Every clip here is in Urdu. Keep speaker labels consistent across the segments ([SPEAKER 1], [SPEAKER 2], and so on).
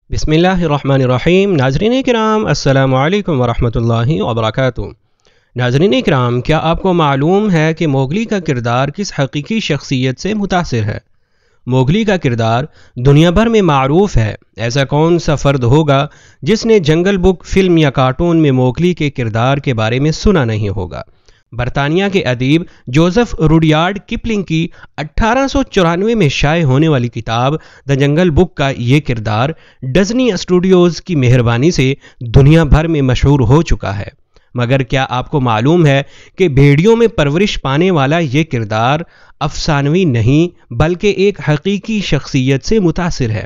[SPEAKER 1] بسم اللہ الرحمن الرحیم۔ ناظرین کرام السلام علیکم ورحمۃ اللہ وبرکاتہ۔ ناظرین کرام، کیا آپ کو معلوم ہے کہ موغلی کا کردار کس حقیقی شخصیت سے متاثر ہے؟ موغلی کا کردار دنیا بھر میں معروف ہے۔ ایسا کون سا فرد ہوگا جس نے جنگل بک، فلم یا کارٹون میں موغلی کے کردار کے بارے میں سنا نہیں ہوگا؟ برطانیہ کے ادیب جوزف روڈیارڈ کپلنگ کی 1894 میں شائع ہونے والی کتاب دا جنگل بک کا یہ کردار ڈزنی اسٹوڈیوز کی مہربانی سے دنیا بھر میں مشہور ہو چکا ہے۔ مگر کیا آپ کو معلوم ہے کہ بھیڑیوں میں پرورش پانے والا یہ کردار افسانوی نہیں بلکہ ایک حقیقی شخصیت سے متاثر ہے؟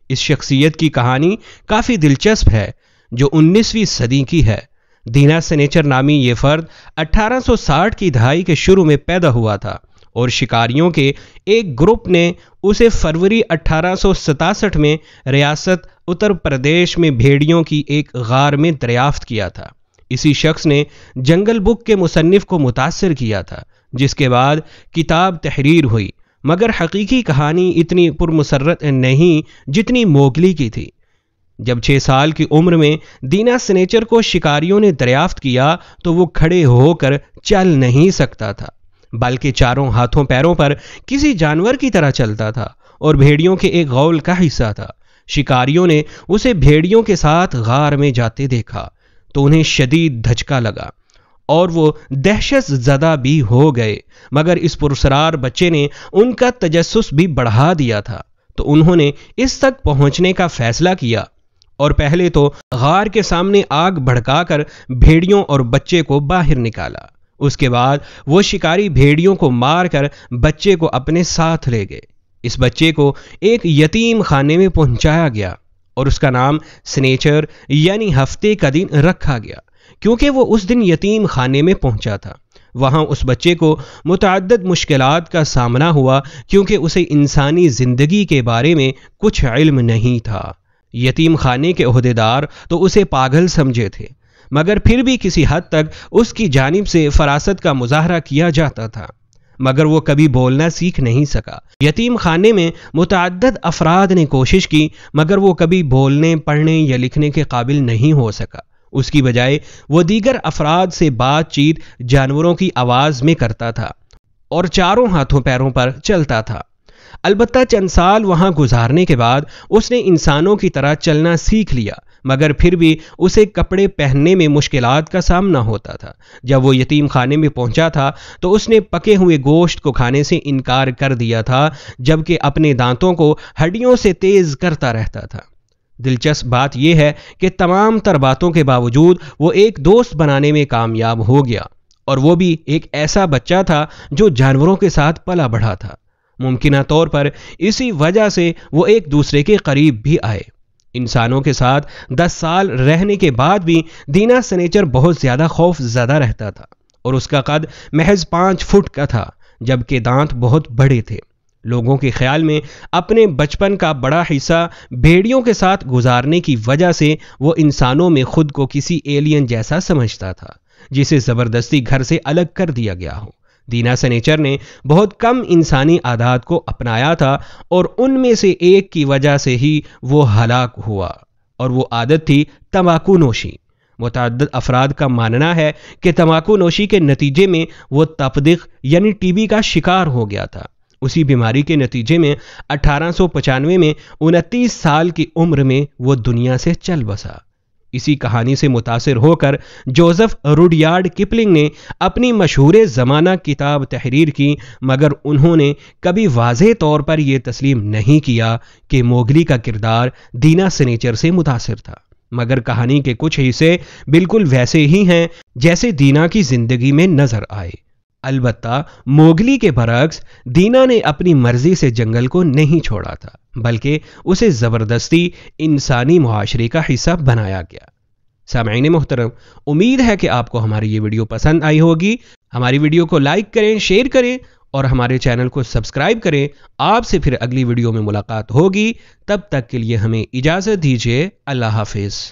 [SPEAKER 1] اس شخصیت کی کہانی کافی دلچسپ ہے، جو 19ویں صدی کی ہے۔ دینا سنیچر نامی یہ فرد 1860 کی دہائی کے شروع میں پیدا ہوا تھا اور شکاریوں کے ایک گروپ نے اسے فروری 1867 میں ریاست اتر پردیش میں بھیڑیوں کی ایک غار میں دریافت کیا تھا۔ اسی شخص نے جنگل بک کے مصنف کو متاثر کیا تھا، جس کے بعد کتاب تحریر ہوئی، مگر حقیقی کہانی اتنی پرمسرت نہیں جتنی موغلی کی تھی۔ جب 6 سال کی عمر میں دینا سنیچر کو شکاریوں نے دریافت کیا تو وہ کھڑے ہو کر چل نہیں سکتا تھا، بلکہ چاروں ہاتھوں پیروں پر کسی جانور کی طرح چلتا تھا اور بھیڑیوں کے ایک غول کا حصہ تھا۔ شکاریوں نے اسے بھیڑیوں کے ساتھ غار میں جاتے دیکھا تو انہیں شدید دھچکا لگا اور وہ دہشت زدہ بھی ہو گئے، مگر اس پراسرار بچے نے ان کا تجسس بھی بڑھا دیا تھا، تو انہوں نے اس تک پہنچنے کا فیصلہ کیا اور پہلے تو غار کے سامنے آگ بھڑکا کر بھیڑیوں اور بچے کو باہر نکالا۔ اس کے بعد وہ شکاری بھیڑیوں کو مار کر بچے کو اپنے ساتھ لے گئے۔ اس بچے کو ایک یتیم خانے میں پہنچایا گیا اور اس کا نام سنیچر یعنی ہفتے کا دن رکھا گیا، کیونکہ وہ اس دن یتیم خانے میں پہنچا تھا۔ وہاں اس بچے کو متعدد مشکلات کا سامنا ہوا، کیونکہ اسے انسانی زندگی کے بارے میں کچھ علم نہیں تھا۔ یتیم خانے کے عہدیدار تو اسے پاگل سمجھے تھے، مگر پھر بھی کسی حد تک اس کی جانب سے فراست کا مظاہرہ کیا جاتا تھا، مگر وہ کبھی بولنا سیکھ نہیں سکا۔ یتیم خانے میں متعدد افراد نے کوشش کی، مگر وہ کبھی بولنے، پڑھنے یا لکھنے کے قابل نہیں ہو سکا۔ اس کی بجائے وہ دیگر افراد سے بات چیت جانوروں کی آواز میں کرتا تھا اور چاروں ہاتھوں پیروں پر چلتا تھا۔ البتہ چند سال وہاں گزارنے کے بعد اس نے انسانوں کی طرح چلنا سیکھ لیا، مگر پھر بھی اسے کپڑے پہننے میں مشکلات کا سامنا ہوتا تھا۔ جب وہ یتیم خانے میں پہنچا تھا تو اس نے پکے ہوئے گوشت کو کھانے سے انکار کر دیا تھا، جبکہ اپنے دانتوں کو ہڈیوں سے تیز کرتا رہتا تھا۔ دلچسپ بات یہ ہے کہ تمام تر باتوں کے باوجود وہ ایک دوست بنانے میں کامیاب ہو گیا، اور وہ بھی ایک ایسا بچہ تھا جو جانوروں کے ساتھ پلا بڑھا تھا۔ ممکنہ طور پر اسی وجہ سے وہ ایک دوسرے کے قریب بھی آئے۔ انسانوں کے ساتھ 10 سال رہنے کے بعد بھی دینا سنیچر بہت زیادہ خوف زدہ رہتا تھا اور اس کا قد محض 5 فٹ کا تھا، جبکہ دانت بہت بڑے تھے۔ لوگوں کے خیال میں اپنے بچپن کا بڑا حصہ بھیڑیوں کے ساتھ گزارنے کی وجہ سے وہ انسانوں میں خود کو کسی ایلین جیسا سمجھتا تھا، جسے زبردستی گھر سے الگ کر دیا گیا ہو۔ دینا سنیچر نے بہت کم انسانی عادات کو اپنایا تھا اور ان میں سے ایک کی وجہ سے ہی وہ ہلاک ہوا، اور وہ عادت تھی تمباکو نوشی۔ متعدد افراد کا ماننا ہے کہ تمباکو نوشی کے نتیجے میں وہ تپدق یعنی ٹی بی کا شکار ہو گیا تھا۔ اسی بیماری کے نتیجے میں 1895 میں 29 سال کی عمر میں وہ دنیا سے چل بسا۔ اسی کہانی سے متاثر ہو کر جوزف روڈیارڈ کپلنگ نے اپنی مشہور زمانہ کتاب تحریر کی، مگر انہوں نے کبھی واضح طور پر یہ تسلیم نہیں کیا کہ موغلی کا کردار دینا سنیچر سے متاثر تھا، مگر کہانی کے کچھ حصے بالکل ویسے ہی ہیں جیسے دینا کی زندگی میں نظر آئے۔ البتہ موغلی کے برعکس دینا نے اپنی مرضی سے جنگل کو نہیں چھوڑا تھا، بلکہ اسے زبردستی انسانی معاشرے کا حصہ بنایا گیا۔ سامعین محترم، امید ہے کہ آپ کو ہماری یہ ویڈیو پسند آئی ہوگی۔ ہماری ویڈیو کو لائک کریں، شیئر کریں اور ہمارے چینل کو سبسکرائب کریں۔ آپ سے پھر اگلی ویڈیو میں ملاقات ہوگی، تب تک کے لیے ہمیں اجازت دیجیے۔ اللہ حافظ۔